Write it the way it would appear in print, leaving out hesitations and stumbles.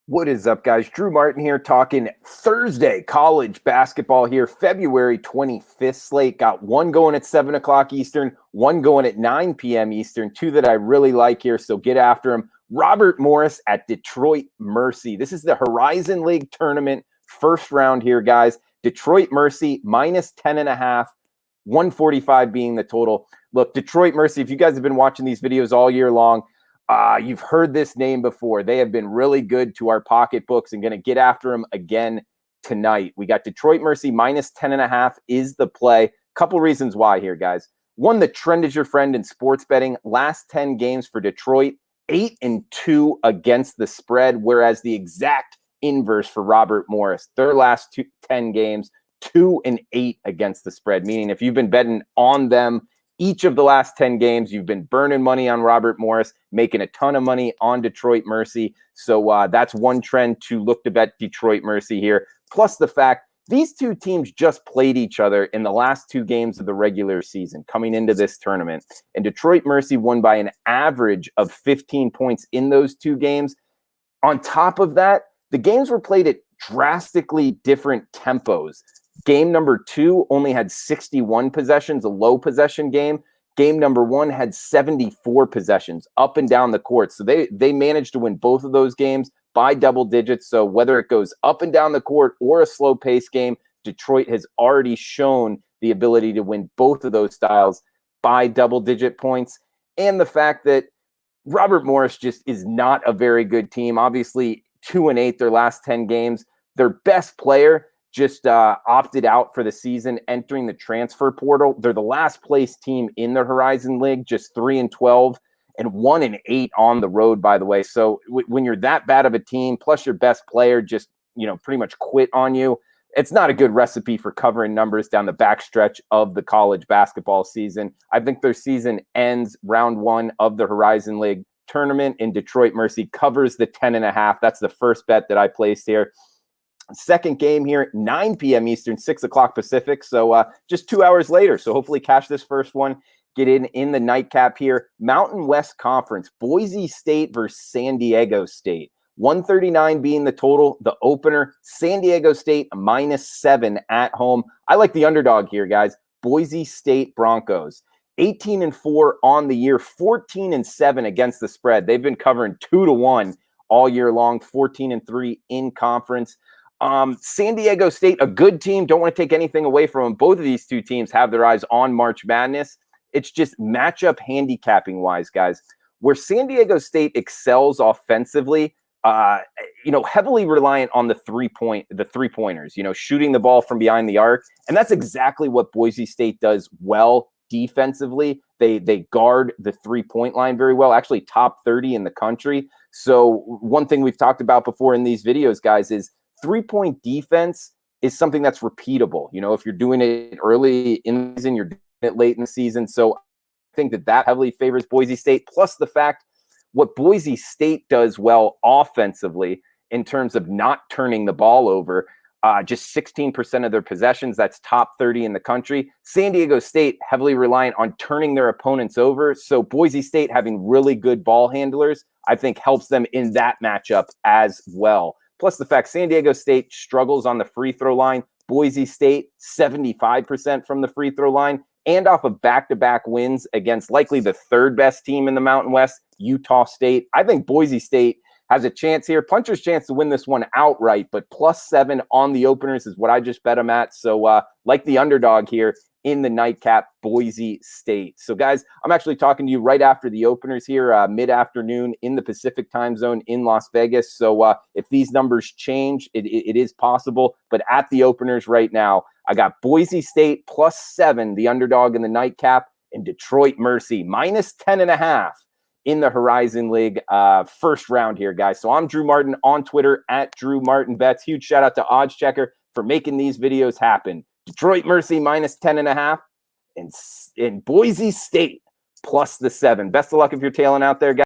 What is up, guys? Drew Martin here talking Thursday college basketball here, February 25th slate. Got one going at 7 o'clock Eastern, one going at 9 p.m. Eastern, two that I really like here, so get after them. Robert Morris at Detroit Mercy. This is the Horizon League tournament first round here, guys. Detroit Mercy minus 10.5, 145 being the total. Look, Detroit Mercy, if you guys have been watching these videos all year long, you've heard this name before. They have been really good to our pocketbooks and going to get after them again tonight. We got Detroit Mercy minus 10.5 is the play. Couple reasons why here, guys. One, the trend is your friend in sports betting. Last 10 games for Detroit, 8-2 against the spread, whereas the exact inverse for Robert Morris. Their last 10 games, 2-8 against the spread, meaning if you've been betting on them each of the last 10 games, you've been burning money on Robert Morris, making a ton of money on Detroit Mercy. So that's one trend to look to bet Detroit Mercy here. Plus the fact these two teams just played each other in the last two games of the regular season coming into this tournament. And Detroit Mercy won by an average of 15 points in those two games. On top of that, the games were played at drastically different tempos. Game number 2 only had 61 possessions, a low possession game. Game number 1 had 74 possessions up and down the court. So they managed to win both of those games by double digits. So whether it goes up and down the court or a slow pace game, Detroit has already shown the ability to win both of those styles by double digit points. And the fact that Robert Morris just is not a very good team. Obviously 2-8 their last 10 games. Their best player just opted out for the season, entering the transfer portal. They're the last place team in the Horizon League, just 3-12 and 1-8 on the road, by the way. So when you're that bad of a team, plus your best player just, pretty much quit on you, it's not a good recipe for covering numbers down the backstretch of the college basketball season. I think their season ends round 1 of the Horizon League tournament, and Detroit Mercy covers the 10.5. That's the first bet that I placed here. Second game here, 9 p.m. Eastern, 6 o'clock Pacific. So just 2 hours later. So hopefully cash this first one, get in the nightcap here. Mountain West Conference, Boise State versus San Diego State. 139 being the total, the opener. San Diego State -7 at home. I like the underdog here, guys. Boise State Broncos. 18-4 on the year, 14-7 against the spread. They've been covering 2-1 all year long, 14-3 in conference. San Diego State, a good team. Don't want to take anything away from them. Both of these two teams have their eyes on March Madness. It's just matchup handicapping wise, guys. Where San Diego State excels offensively, heavily reliant on the three-pointers, shooting the ball from behind the arc. And that's exactly what Boise State does well defensively. They guard the three-point line very well, actually top 30 in the country. So one thing we've talked about before in these videos, guys, is three-point defense is something that's repeatable. If you're doing it early in the season, you're doing it late in the season. So I think that heavily favors Boise State, plus the fact what Boise State does well offensively in terms of not turning the ball over, just 16% of their possessions. That's top 30 in the country. San Diego State heavily reliant on turning their opponents over. So Boise State having really good ball handlers, I think helps them in that matchup as well. Plus the fact San Diego State struggles on the free throw line. Boise State, 75% from the free throw line, and off of back-to-back wins against likely the third best team in the Mountain West, Utah State. I think Boise State has a chance here, puncher's chance to win this one outright, but +7 on the openers is what I just bet them at. So like the underdog here in the nightcap, Boise State. So guys, I'm actually talking to you right after the openers here, mid-afternoon in the Pacific time zone in Las Vegas. So if these numbers change, it is possible. But at the openers right now, I got Boise State +7, the underdog in the nightcap, and Detroit Mercy -10.5 in the Horizon League first round here, guys. So I'm Drew Martin on Twitter at Drew Martin Bets. Huge shout out to OddsChecker for making these videos happen. Detroit Mercy -10.5 and Boise State +7. Best of luck if you're tailing out there, guys.